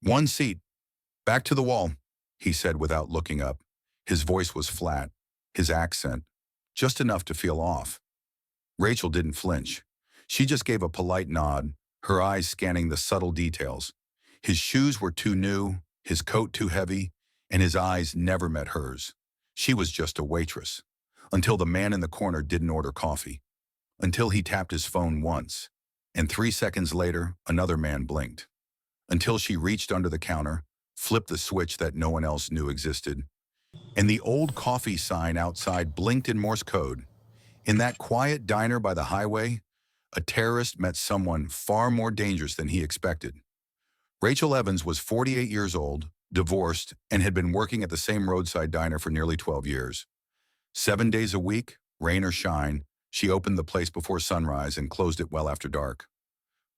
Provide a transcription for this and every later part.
"One seat. Back to the wall," he said without looking up. His voice was flat, his accent just enough to feel off. Rachel didn't flinch. She just gave a polite nod, her eyes scanning the subtle details. His shoes were too new, his coat too heavy, and his eyes never met hers. She was just a waitress. Until the man in the corner didn't order coffee. Until he tapped his phone once. And 3 seconds later, another man blinked. Until she reached under the counter, flipped the switch that no one else knew existed, and the old coffee sign outside blinked in Morse code. In that quiet diner by the highway, a terrorist met someone far more dangerous than he expected. Rachel Evans was 48 years old, divorced, and had been working at the same roadside diner for nearly 12 years. 7 days a week, rain or shine, she opened the place before sunrise and closed it well after dark.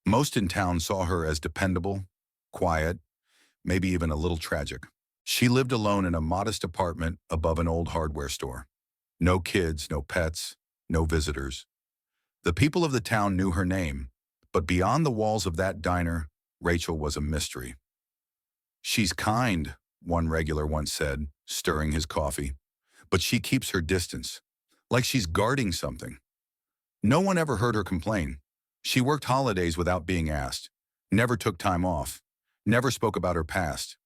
Most in town saw her as dependable, quiet, maybe even a little tragic. She lived alone in a modest apartment above an old hardware store. No kids, no pets, no visitors. The people of the town knew her name, but beyond the walls of that diner, Rachel was a mystery. "She's kind," one regular once said, stirring his coffee, "but she keeps her distance, like she's guarding something." No one ever heard her complain. She worked holidays without being asked, never took time off, never spoke about her past.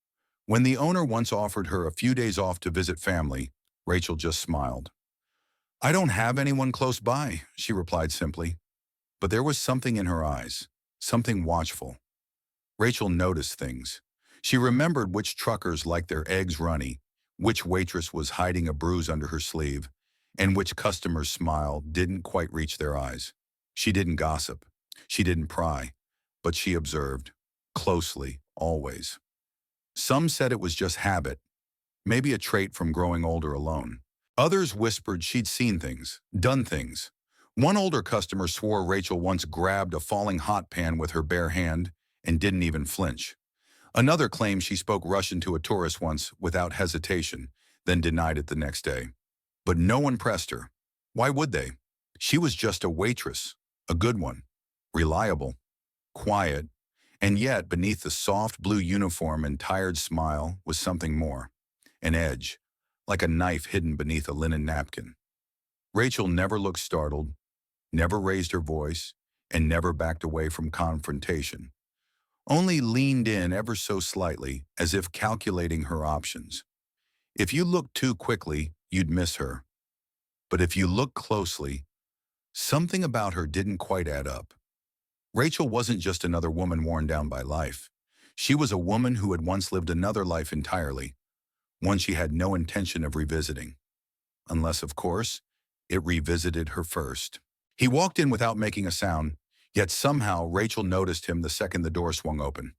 When the owner once offered her a few days off to visit family, Rachel just smiled. "I don't have anyone close by," she replied simply. But there was something in her eyes, something watchful. Rachel noticed things. She remembered which truckers liked their eggs runny, which waitress was hiding a bruise under her sleeve, and which customer's smile didn't quite reach their eyes. She didn't gossip. She didn't pry. But she observed, closely, always. Some said it was just habit, maybe a trait from growing older alone. Others whispered she'd seen things, done things. One older customer swore Rachel once grabbed a falling hot pan with her bare hand and didn't even flinch. Another claimed she spoke Russian to a tourist once without hesitation, then denied it the next day. But no one pressed her. Why would they? She was just a waitress, a good one, reliable, quiet, and yet beneath the soft blue uniform and tired smile was something more, an edge, like a knife hidden beneath a linen napkin. Rachel never looked startled, never raised her voice, and never backed away from confrontation. Only leaned in ever so slightly, as if calculating her options. If you looked too quickly, you'd miss her. But if you looked closely, something about her didn't quite add up. Rachel wasn't just another woman worn down by life. She was a woman who had once lived another life entirely, one she had no intention of revisiting. Unless, of course, it revisited her first. He walked in without making a sound, yet somehow Rachel noticed him the second the door swung open.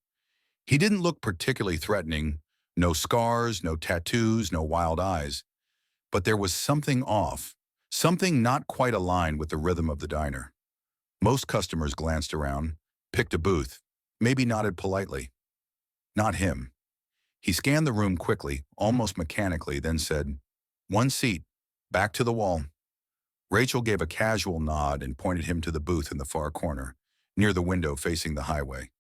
He didn't look particularly threatening, no scars, no tattoos, no wild eyes. But there was something off, something not quite aligned with the rhythm of the diner. Most customers glanced around, picked a booth, maybe nodded politely. Not him. He scanned the room quickly, almost mechanically, then said, "One seat, back to the wall." Rachel gave a casual nod and pointed him to the booth in the far corner, near the window facing the highway.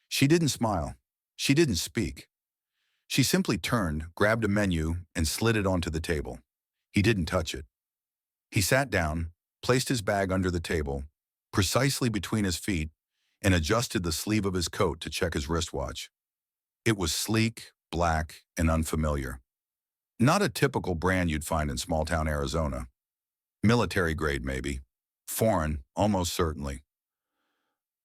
She didn't smile. She didn't speak. She simply turned, grabbed a menu, and slid it onto the table. He didn't touch it. He sat down, placed his bag under the table, precisely between his feet, and adjusted the sleeve of his coat to check his wristwatch. It was sleek, black, and unfamiliar. Not a typical brand you'd find in small-town Arizona. Military grade, maybe. Foreign, almost certainly.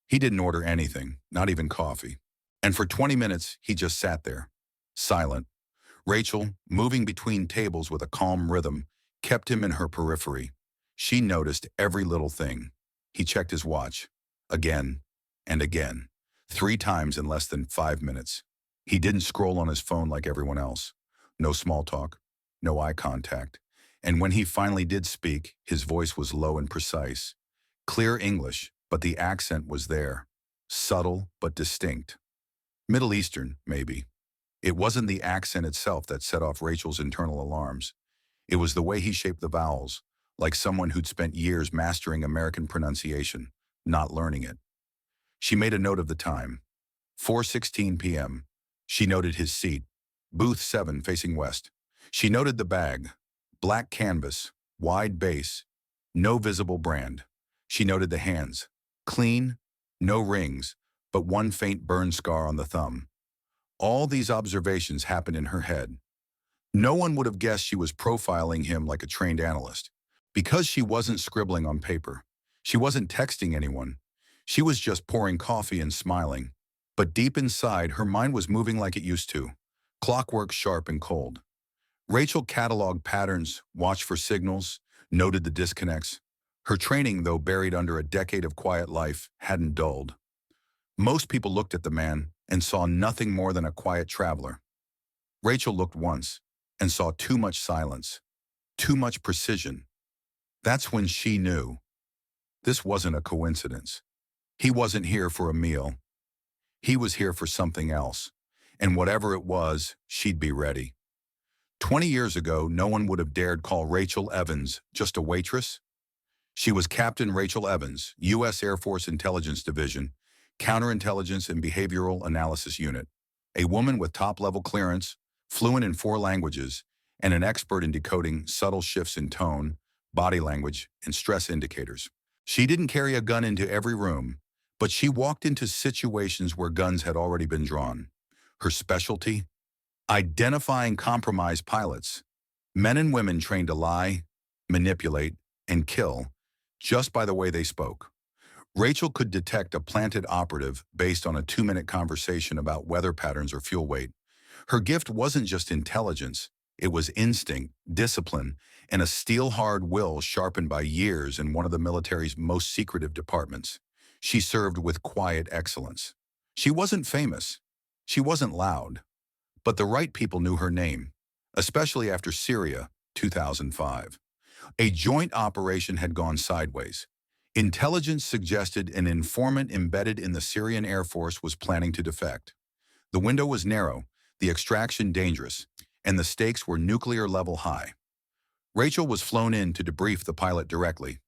He didn't order anything, not even coffee. And for 20 minutes, he just sat there, silent. Rachel, moving between tables with a calm rhythm, kept him in her periphery. She noticed every little thing. He checked his watch, again and again, 3 times in less than 5 minutes. He didn't scroll on his phone like everyone else. No small talk, no eye contact. And when he finally did speak, his voice was low and precise. Clear English, but the accent was there. Subtle, but distinct. Middle Eastern, maybe. It wasn't the accent itself that set off Rachel's internal alarms. It was the way he shaped the vowels, like someone who'd spent years mastering American pronunciation, not learning it. She made a note of the time. 4:16 p.m. She noted his seat, booth 7 facing west. She noted the bag, black canvas, wide base, no visible brand. She noted the hands, clean, no rings, but one faint burn scar on the thumb. All these observations happened in her head. No one would have guessed she was profiling him like a trained analyst. Because she wasn't scribbling on paper. She wasn't texting anyone. She was just pouring coffee and smiling. But deep inside, her mind was moving like it used to. Clockwork sharp and cold. Rachel cataloged patterns, watched for signals, noted the disconnects. Her training, though buried under a decade of quiet life, hadn't dulled. Most people looked at the man and saw nothing more than a quiet traveler. Rachel looked once and saw too much silence, too much precision. That's when she knew. This wasn't a coincidence. He wasn't here for a meal. He was here for something else. And whatever it was, she'd be ready. 20 years ago, no one would have dared call Rachel Evans just a waitress. She was Captain Rachel Evans, U.S. Air Force Intelligence Division, Counterintelligence and Behavioral Analysis Unit, a woman with top-level clearance, fluent in 4 languages, and an expert in decoding subtle shifts in tone, body language, and stress indicators. She didn't carry a gun into every room, but she walked into situations where guns had already been drawn. Her specialty? Identifying compromised pilots, men and women trained to lie, manipulate, and kill just by the way they spoke. Rachel could detect a planted operative based on a 2-minute conversation about weather patterns or fuel weight. Her gift wasn't just intelligence, it was instinct, discipline, and a steel-hard will sharpened by years in one of the military's most secretive departments. She served with quiet excellence. She wasn't famous. She wasn't loud. But the right people knew her name, especially after Syria, 2005. A joint operation had gone sideways. Intelligence suggested an informant embedded in the Syrian Air Force was planning to defect. The window was narrow, the extraction dangerous, and the stakes were nuclear-level high. Rachel was flown in to debrief the pilot directly.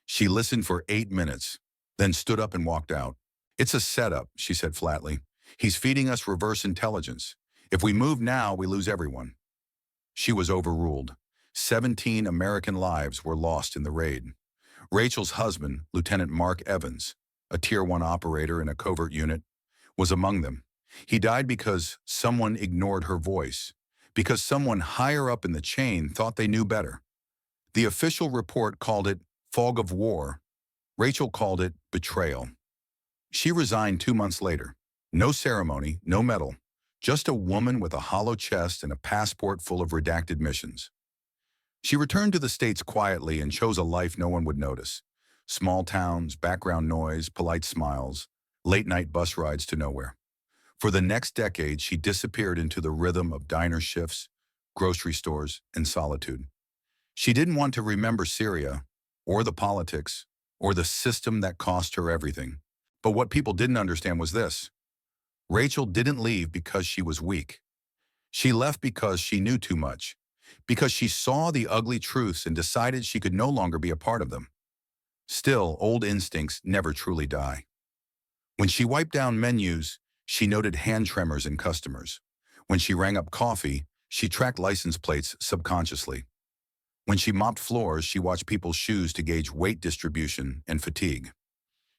She listened for 8 minutes, then stood up and walked out. "It's a setup," she said flatly. "He's feeding us reverse intelligence. If we move now, we lose everyone." She was overruled. 17 American lives were lost in the raid. Rachel's husband, Lieutenant Mark Evans, a Tier 1 operator in a covert unit, was among them. He died because someone ignored her voice, because someone higher up in the chain thought they knew better. The official report called it fog of war. Rachel called it betrayal. She resigned 2 months later. No ceremony, no medal, just a woman with a hollow chest and a passport full of redacted missions. She returned to the States quietly and chose a life no one would notice. Small towns, background noise, polite smiles, late-night bus rides to nowhere. For the next decade, she disappeared into the rhythm of diner shifts, grocery stores, and solitude. She didn't want to remember Syria, or the politics, or the system that cost her everything. But what people didn't understand was this. Rachel didn't leave because she was weak. She left because she knew too much, because she saw the ugly truths and decided she could no longer be a part of them. Still, old instincts never truly die. When she wiped down menus, she noted hand tremors in customers. When she rang up coffee, she tracked license plates subconsciously. When she mopped floors, she watched people's shoes to gauge weight distribution and fatigue.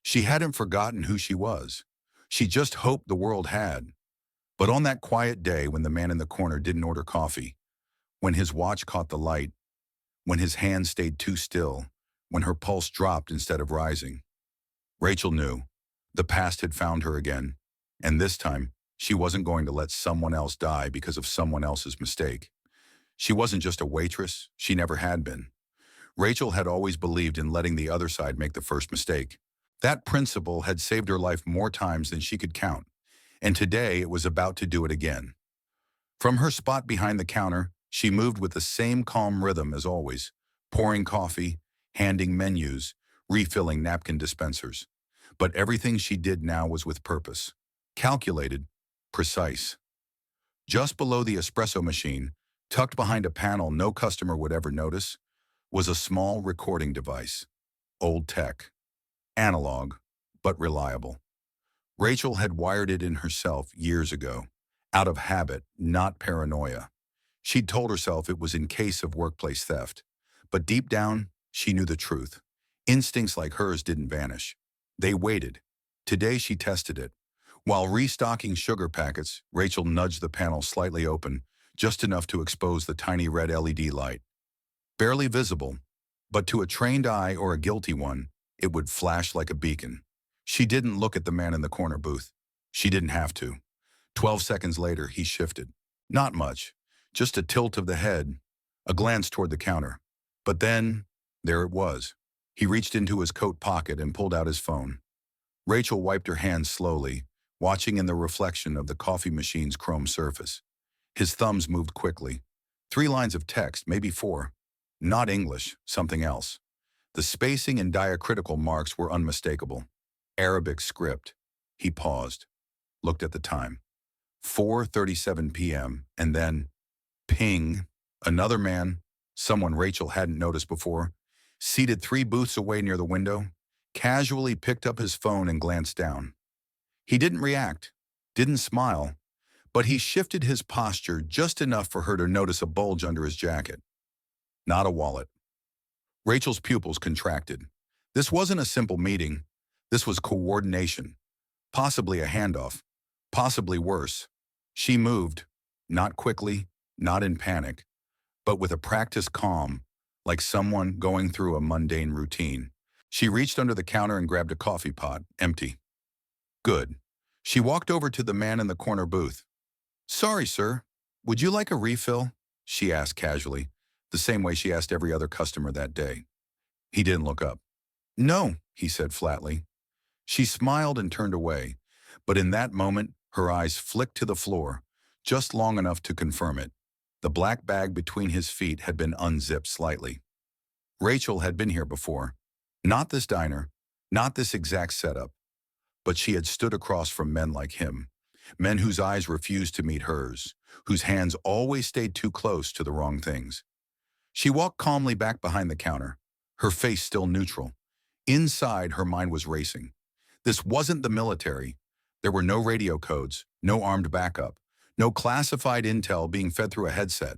She hadn't forgotten who she was. She just hoped the world had. But on that quiet day when the man in the corner didn't order coffee, when his watch caught the light, when his hand stayed too still, when her pulse dropped instead of rising, Rachel knew the past had found her again, and this time she wasn't going to let someone else die because of someone else's mistake. She wasn't just a waitress, she never had been. Rachel had always believed in letting the other side make the first mistake. That principle had saved her life more times than she could count, and today it was about to do it again. From her spot behind the counter, she moved with the same calm rhythm as always, pouring coffee, handing menus, refilling napkin dispensers. But everything she did now was with purpose, calculated, precise. Just below the espresso machine, tucked behind a panel no customer would ever notice, was a small recording device. Old tech. Analog, but reliable. Rachel had wired it in herself years ago, Out of habit, not paranoia. She'd told herself it was in case of workplace theft. But deep down, she knew the truth. Instincts like hers didn't vanish. They waited. Today she tested it. While restocking sugar packets, Rachel nudged the panel slightly open, just enough to expose the tiny red LED light. Barely visible, but to a trained eye or a guilty one, it would flash like a beacon. She didn't look at the man in the corner booth. She didn't have to. 12 seconds later, he shifted. Not much, just a tilt of the head, a glance toward the counter. But then, there it was. He reached into his coat pocket and pulled out his phone. Rachel wiped her hands slowly, watching in the reflection of the coffee machine's chrome surface. His thumbs moved quickly. 3 lines of text, maybe 4. Not English, something else. The spacing and diacritical marks were unmistakable. Arabic script. He paused, looked at the time. 4:37 p.m. and then, ping, another man, someone Rachel hadn't noticed before, seated 3 booths away near the window, casually picked up his phone and glanced down. He didn't react, didn't smile, but he shifted his posture just enough for her to notice a bulge under his jacket. Not a wallet. Rachel's pupils contracted. This wasn't a simple meeting. This was coordination. Possibly a handoff. Possibly worse. She moved, not quickly, not in panic, but with a practiced calm, like someone going through a mundane routine. She reached under the counter and grabbed a coffee pot, empty. Good. She walked over to the man in the corner booth. "Sorry, sir. Would you like a refill?" she asked casually, the same way she asked every other customer that day. He didn't look up. "No," he said flatly. She smiled and turned away, but in that moment, her eyes flicked to the floor, just long enough to confirm it. The black bag between his feet had been unzipped slightly. Rachel had been here before. Not this diner, not this exact setup, but she had stood across from men like him, men whose eyes refused to meet hers, whose hands always stayed too close to the wrong things. She walked calmly back behind the counter, her face still neutral. Inside, her mind was racing. This wasn't the military. There were no radio codes, no armed backup, no classified intel being fed through a headset.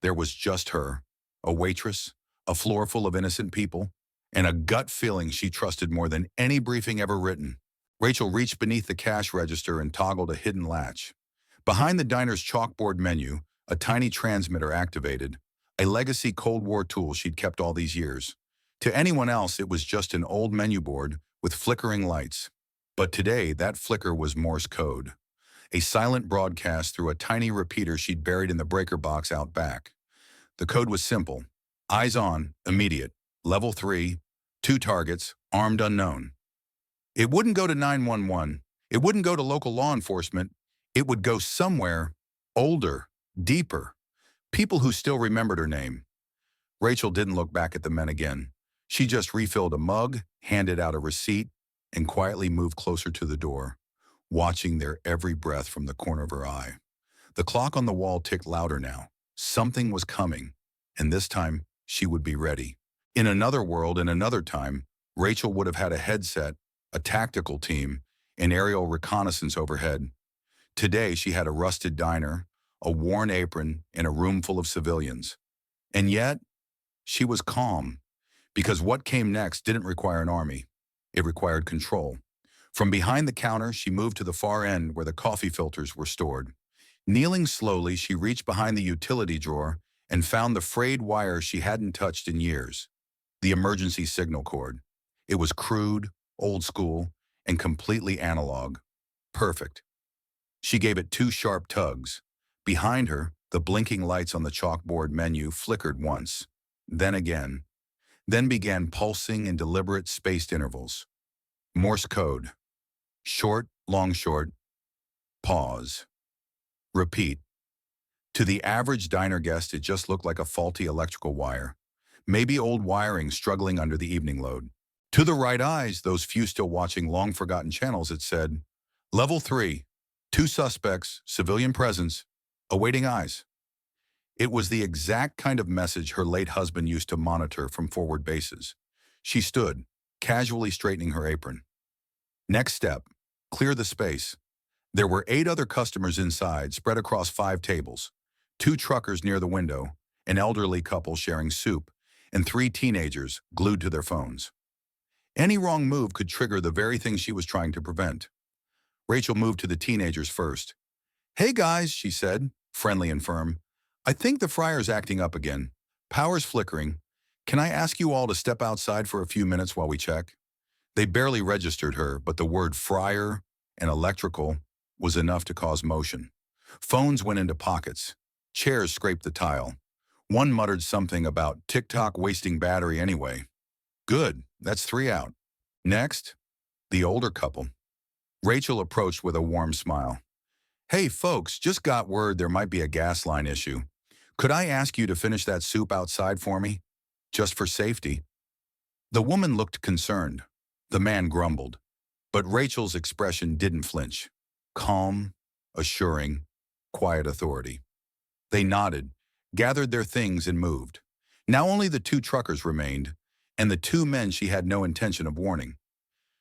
There was just her, a waitress, a floor full of innocent people, and a gut feeling she trusted more than any briefing ever written. Rachel reached beneath the cash register and toggled a hidden latch. Behind the diner's chalkboard menu, a tiny transmitter activated, a legacy Cold War tool she'd kept all these years. To anyone else, it was just an old menu board with flickering lights. But today, that flicker was Morse code, a silent broadcast through a tiny repeater she'd buried in the breaker box out back. The code was simple. Eyes on, immediate, level 3, 2 targets, armed unknown. It wouldn't go to 911. It wouldn't go to local law enforcement. It would go somewhere older, deeper, people who still remembered her name. Rachel didn't look back at the men again. She just refilled a mug, handed out a receipt, and quietly moved closer to the door, watching their every breath from the corner of her eye. The clock on the wall ticked louder now. Something was coming, and this time she would be ready. In another world and another time, Rachel would have had a headset, a tactical team, and aerial reconnaissance overhead. Today she had a rusted diner, a worn apron, and a room full of civilians. And yet, she was calm, because what came next didn't require an army. It required control. From behind the counter, she moved to the far end where the coffee filters were stored. Kneeling slowly, she reached behind the utility drawer and found the frayed wire she hadn't touched in years, the emergency signal cord. It was crude, old school, and completely analog. Perfect. She gave it 2 sharp tugs. Behind her, the blinking lights on the chalkboard menu flickered once, then again, then began pulsing in deliberate spaced intervals. Morse code. Short, long, short. Pause. Repeat. To the average diner guest, it just looked like a faulty electrical wire. Maybe old wiring struggling under the evening load. To the right eyes, those few still watching long-forgotten channels, it said, Level 3, 2 suspects, civilian presence, awaiting eyes. It was the exact kind of message her late husband used to monitor from forward bases. She stood, casually straightening her apron. Next step, clear the space. There were 8 other customers inside, spread across 5 tables, 2 truckers near the window, an elderly couple sharing soup, and 3 teenagers glued to their phones. Any wrong move could trigger the very thing she was trying to prevent. Rachel moved to the teenagers first. "Hey guys," she said, friendly and firm. "I think the fryer's acting up again. Power's flickering. Can I ask you all to step outside for a few minutes while we check?" They barely registered her, but the word fryer and electrical was enough to cause motion. Phones went into pockets. Chairs scraped the tile. One muttered something about TikTok wasting battery anyway. "Good, that's 3 out. Next," the older couple. Rachel approached with a warm smile. "Hey folks, just got word there might be a gas line issue. Could I ask you to finish that soup outside for me? Just for safety." The woman looked concerned. The man grumbled. But Rachel's expression didn't flinch. Calm, assuring, quiet authority. They nodded, gathered their things and moved. Now only the 2 truckers remained, and the 2 men she had no intention of warning.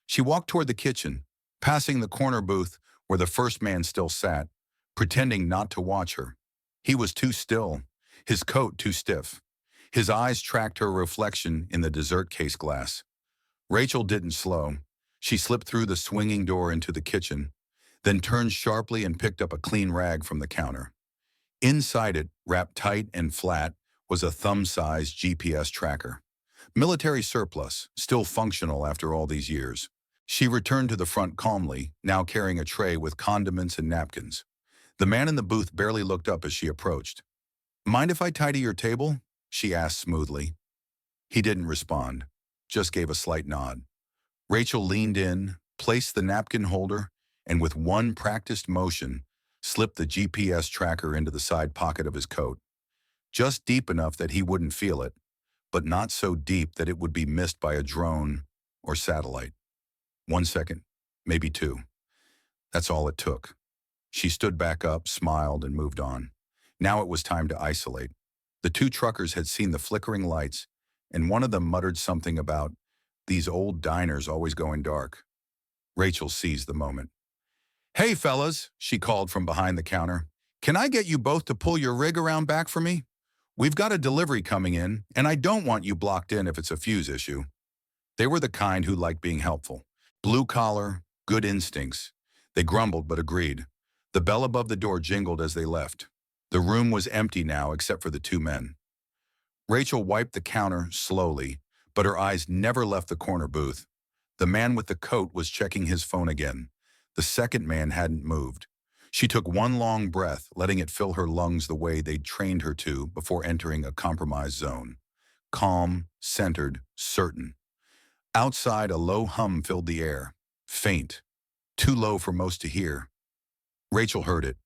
She walked toward the kitchen, passing the corner booth where the first man still sat, pretending not to watch her. He was too still, his coat too stiff. His eyes tracked her reflection in the dessert case glass. Rachel didn't slow. She slipped through the swinging door into the kitchen, then turned sharply and picked up a clean rag from the counter. Inside it, wrapped tight and flat, was a thumb-sized GPS tracker. Military surplus, still functional after all these years. She returned to the front calmly, now carrying a tray with condiments and napkins. The man in the booth barely looked up as she approached. "Mind if I tidy your table?" she asked smoothly. He didn't respond, just gave a slight nod. Rachel leaned in, placed the napkin holder, and with one practiced motion, slipped the GPS tracker into the side pocket of his coat. Just deep enough that he wouldn't feel it, but not so deep that it would be missed by a drone or satellite. 1 second, maybe 2. That's all it took. She stood back up, smiled, and moved on. Now it was time to isolate. The 2 truckers had seen the flickering lights, and one of them muttered something about these old diners always going dark. Rachel seized the moment. "Hey, fellas," she called from behind the counter. "Can I get you both to pull your rig around back for me? We've got a delivery coming in, and I don't want you blocked in if it's a fuse issue." They were the kind who liked being helpful. Blue collar, good instincts. They grumbled but agreed. The bell above the door jingled as they left. The room was empty now except for the 2 men. Rachel wiped the counter slowly, but her eyes never left the corner booth. The man with the coat was checking his phone again. The second man hadn't moved. She took one long breath, letting it fill her lungs the way they'd trained her to before entering a compromised zone. Calm, centered, certain. Outside, a low hum filled the air. Faint. Too low for most to hear. Rachel heard it.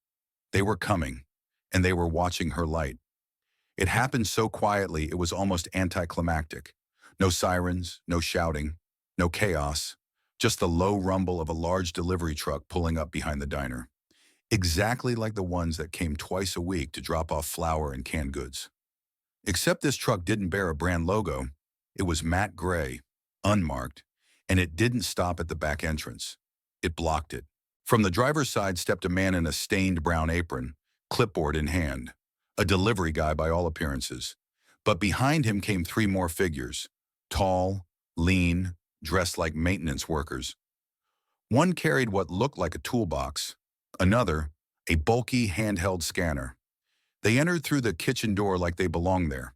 They were coming, and they were watching her light. It happened so quietly it was almost anticlimactic. No sirens, no shouting, no chaos, just the low rumble of a large delivery truck pulling up behind the diner. Exactly like the ones that came twice a week to drop off flour and canned goods. Except this truck didn't bear a brand logo. It was matte gray, unmarked, and it didn't stop at the back entrance. It blocked it. From the driver's side stepped a man in a stained brown apron, clipboard in hand. A delivery guy by all appearances. But behind him came 3 more figures. Tall, lean, dressed like maintenance workers. One carried what looked like a toolbox. Another, a bulky handheld scanner. They entered through the kitchen door like they belonged there.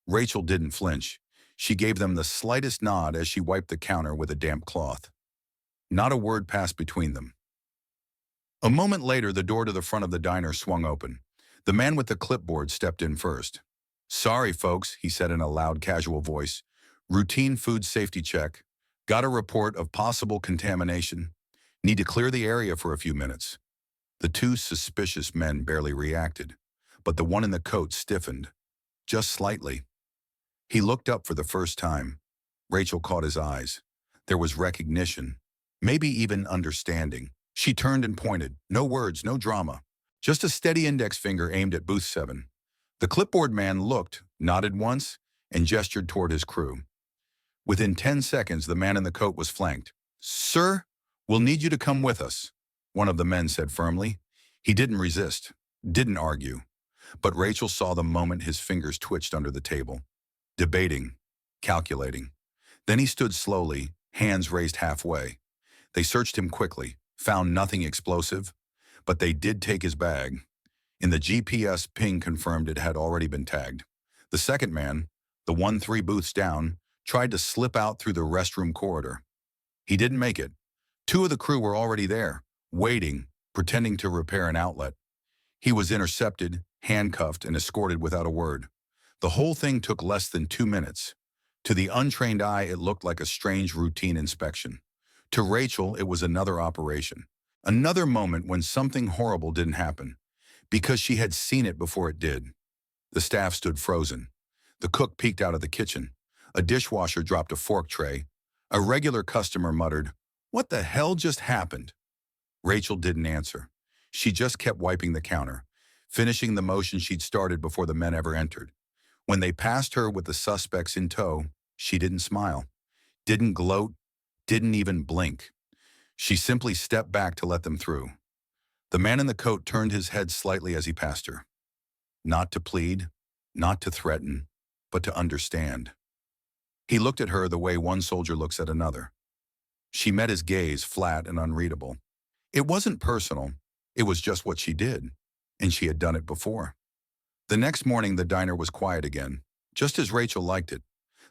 Rachel didn't flinch. She gave them the slightest nod as she wiped the counter with a damp cloth. Not a word passed between them. A moment later, the door to the front of the diner swung open. The man with the clipboard stepped in first. "Sorry, folks," he said in a loud, casual voice. "Routine food safety check. Got a report of possible contamination. Need to clear the area for a few minutes." The 2 suspicious men barely reacted, but the one in the coat stiffened, just slightly. He looked up for the first time. Rachel caught his eyes. There was recognition, maybe even understanding. She turned and pointed. No words, no drama. Just a steady index finger aimed at booth 7. The clipboard man looked, nodded once, and gestured toward his crew. Within 10 seconds, the man in the coat was flanked. "Sir, we'll need you to come with us." one of the men said firmly. He didn't resist, didn't argue, but Rachel saw the moment his fingers twitched under the table, debating, calculating. Then he stood slowly, hands raised halfway. They searched him quickly, found nothing explosive, but they did take his bag. In the GPS ping confirmed it had already been tagged. The second man, the one 3 booths down, tried to slip out through the restroom corridor. He didn't make it. 2 of the crew were already there, waiting, pretending to repair an outlet. He was intercepted, handcuffed, and escorted without a word. The whole thing took less than 2 minutes. To the untrained eye, it looked like a strange routine inspection. To Rachel, it was another operation. Another moment when something horrible didn't happen, because she had seen it before it did. The staff stood frozen. The cook peeked out of the kitchen. A dishwasher dropped a fork tray. A regular customer muttered, "What the hell just happened?" Rachel didn't answer. She just kept wiping the counter, finishing the motion she'd started before the men ever entered. When they passed her with the suspects in tow, she didn't smile, didn't gloat, didn't even blink. She simply stepped back to let them through. The man in the coat turned his head slightly as he passed her. Not to plead, not to threaten, but to understand. He looked at her the way one soldier looks at another. She met his gaze, flat and unreadable. It wasn't personal, it was just what she did, and she had done it before. The next morning, the diner was quiet again, just as Rachel liked it.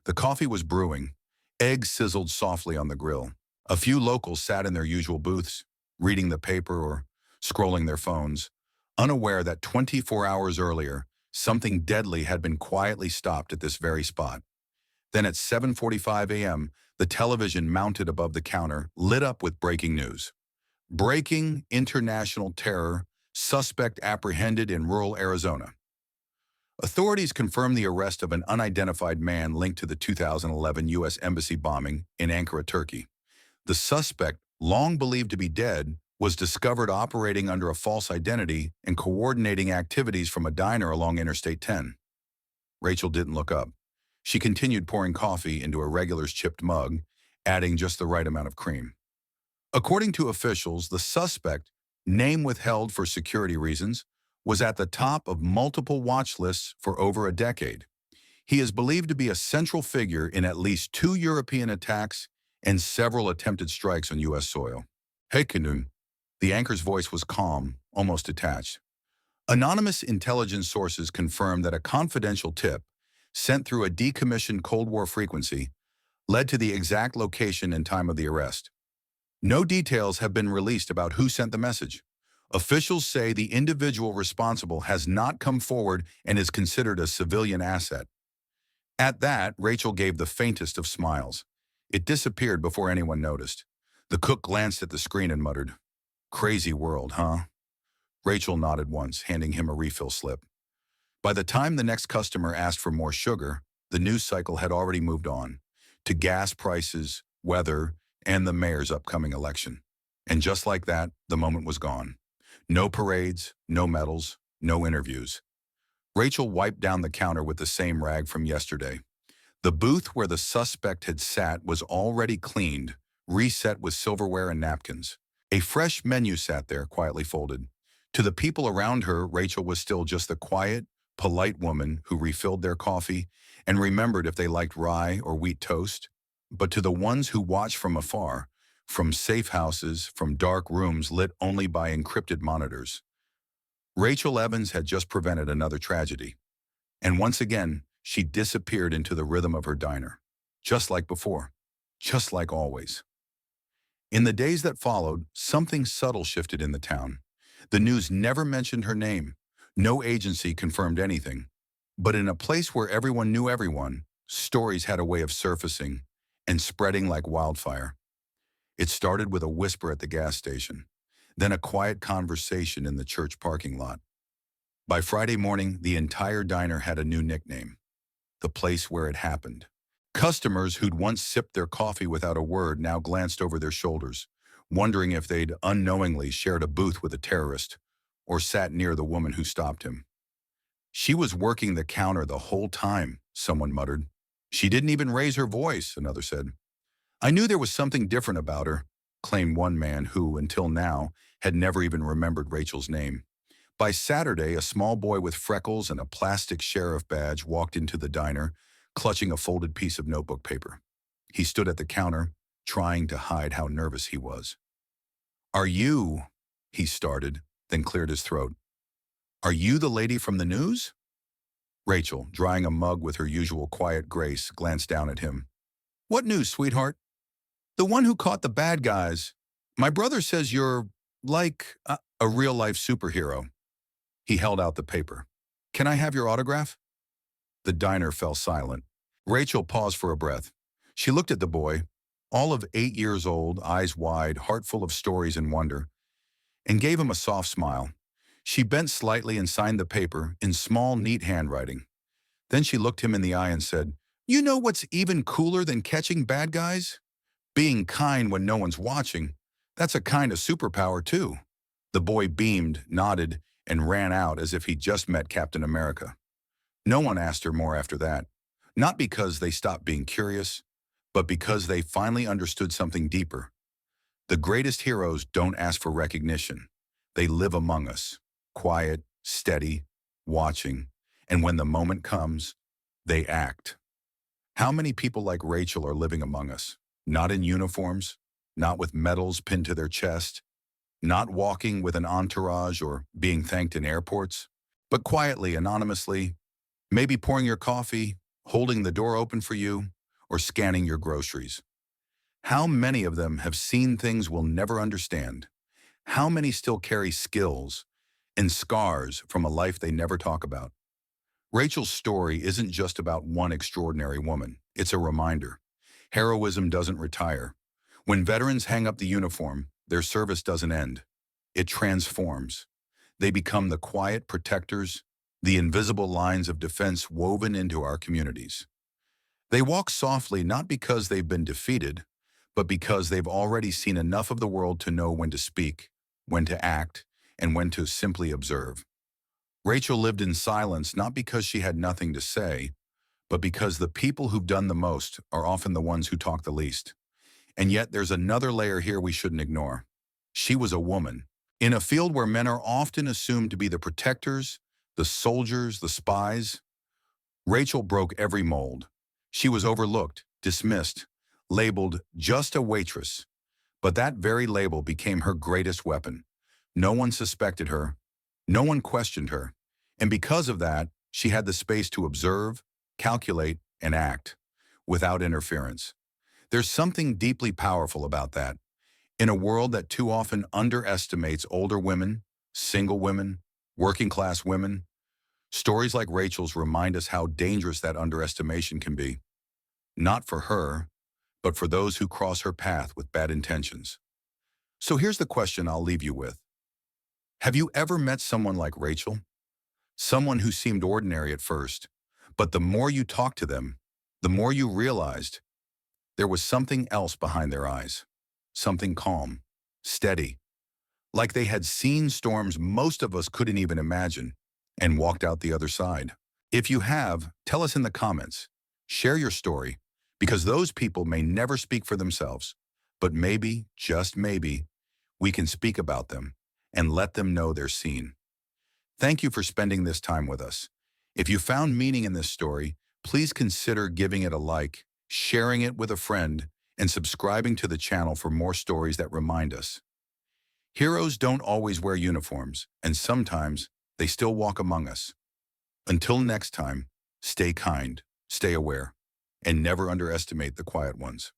The coffee was brewing. Eggs sizzled softly on the grill. A few locals sat in their usual booths, reading the paper or scrolling their phones, unaware that 24 hours earlier, something deadly had been quietly stopped at this very spot. Then at 7:45 a.m., the television mounted above the counter lit up with breaking news. Breaking international terror, suspect apprehended in rural Arizona. Authorities confirmed the arrest of an unidentified man linked to the 2011 U.S. Embassy bombing in Ankara, Turkey. The suspect, long believed to be dead, was discovered operating under a false identity and coordinating activities from a diner along Interstate 10. Rachel didn't look up. She continued pouring coffee into a regular's chipped mug, adding just the right amount of cream. According to officials, the suspect, name withheld for security reasons, was at the top of multiple watch lists for over a decade. He is believed to be a central figure in at least 2 European attacks and several attempted strikes on U.S. soil. Hey, Kanun. The anchor's voice was calm, almost detached. Anonymous intelligence sources confirmed that a confidential tip, sent through a decommissioned Cold War frequency, led to the exact location and time of the arrest. No details have been released about who sent the message. Officials say the individual responsible has not come forward and is considered a civilian asset. At that, Rachel gave the faintest of smiles. It disappeared before anyone noticed. The cook glanced at the screen and muttered, "Crazy world, huh?" Rachel nodded once, handing him a refill slip. By the time the next customer asked for more sugar, the news cycle had already moved on to gas prices, weather, and the mayor's upcoming election. And just like that, the moment was gone. No parades, no medals, no interviews. Rachel wiped down the counter with the same rag from yesterday. The booth where the suspect had sat was already cleaned, reset with silverware and napkins. A fresh menu sat there, quietly folded. To the people around her, Rachel was still just the quiet, polite woman who refilled their coffee and remembered if they liked rye or wheat toast. But to the ones who watched from afar, from safe houses, from dark rooms lit only by encrypted monitors, Rachel Evans had just prevented another tragedy. And once again, she disappeared into the rhythm of her diner. Just like before. Just like always. In the days that followed, something subtle shifted in the town. The news never mentioned her name. No agency confirmed anything. But in a place where everyone knew everyone, stories had a way of surfacing and spreading like wildfire. It started with a whisper at the gas station, then a quiet conversation in the church parking lot. By Friday morning, the entire diner had a new nickname, the place where it happened. Customers who'd once sipped their coffee without a word now glanced over their shoulders, wondering if they'd unknowingly shared a booth with a terrorist or sat near the woman who stopped him. "She was working the counter the whole time," someone muttered. "She didn't even raise her voice," another said. "I knew there was something different about her," claimed one man who, until now, had never even remembered Rachel's name. By Saturday, a small boy with freckles and a plastic sheriff badge walked into the diner, clutching a folded piece of notebook paper. He stood at the counter, trying to hide how nervous he was. "Are you," he started, then cleared his throat. "Are you the lady from the news?" Rachel, drying a mug with her usual quiet grace, glanced down at him. "What news, sweetheart?" "The one who caught the bad guys. My brother says you're, like, a real-life superhero." He held out the paper. "Can I have your autograph?" The diner fell silent. Rachel paused for a breath. She looked at the boy, all of 8 years old, eyes wide, heart full of stories and wonder, and gave him a soft smile. She bent slightly and signed the paper in small, neat handwriting. Then she looked him in the eye and said, "You know what's even cooler than catching bad guys? Being kind when no one's watching. That's a kind of superpower, too." The boy beamed, nodded, and ran out as if he'd just met Captain America. No one asked her more after that, not because they stopped being curious, but because they finally understood something deeper. The greatest heroes don't ask for recognition. They live among us, quiet, steady, watching, and when the moment comes, they act. How many people like Rachel are living among us? Not in uniforms, not with medals pinned to their chest, not walking with an entourage or being thanked in airports, but quietly, anonymously, maybe pouring your coffee, holding the door open for you, or scanning your groceries. How many of them have seen things we'll never understand? How many still carry skills and scars from a life they never talk about? Rachel's story isn't just about one extraordinary woman. It's a reminder. Heroism doesn't retire. When veterans hang up the uniform, their service doesn't end. It transforms. They become the quiet protectors, the invisible lines of defense woven into our communities. They walk softly not because they've been defeated, but because they've already seen enough of the world to know when to speak, when to act, and when to simply observe. Rachel lived in silence not because she had nothing to say, but because the people who've done the most are often the ones who talk the least. And yet there's another layer here we shouldn't ignore. She was a woman. In a field where men are often assumed to be the protectors, the soldiers, the spies, Rachel broke every mold. She was overlooked, dismissed, labeled just a waitress. But that very label became her greatest weapon. No one suspected her. No one questioned her. And because of that, she had the space to observe, calculate, and act without interference. There's something deeply powerful about that. In a world that too often underestimates older women, single women, working-class women, stories like Rachel's remind us how dangerous that underestimation can be. Not for her, but for those who cross her path with bad intentions. So here's the question I'll leave you with. Have you ever met someone like Rachel? Someone who seemed ordinary at first, but the more you talked to them, the more you realized there was something else behind their eyes. Something calm, steady, like they had seen storms most of us couldn't even imagine and walked out the other side. If you have, tell us in the comments. Share your story, because those people may never speak for themselves, but maybe, just maybe, we can speak about them and let them know they're seen. Thank you for spending this time with us. If you found meaning in this story, please consider giving it a like, sharing it with a friend, and subscribing to the channel for more stories that remind us. Heroes don't always wear uniforms, and sometimes they still walk among us. Until next time, stay kind, stay aware, and never underestimate the quiet ones.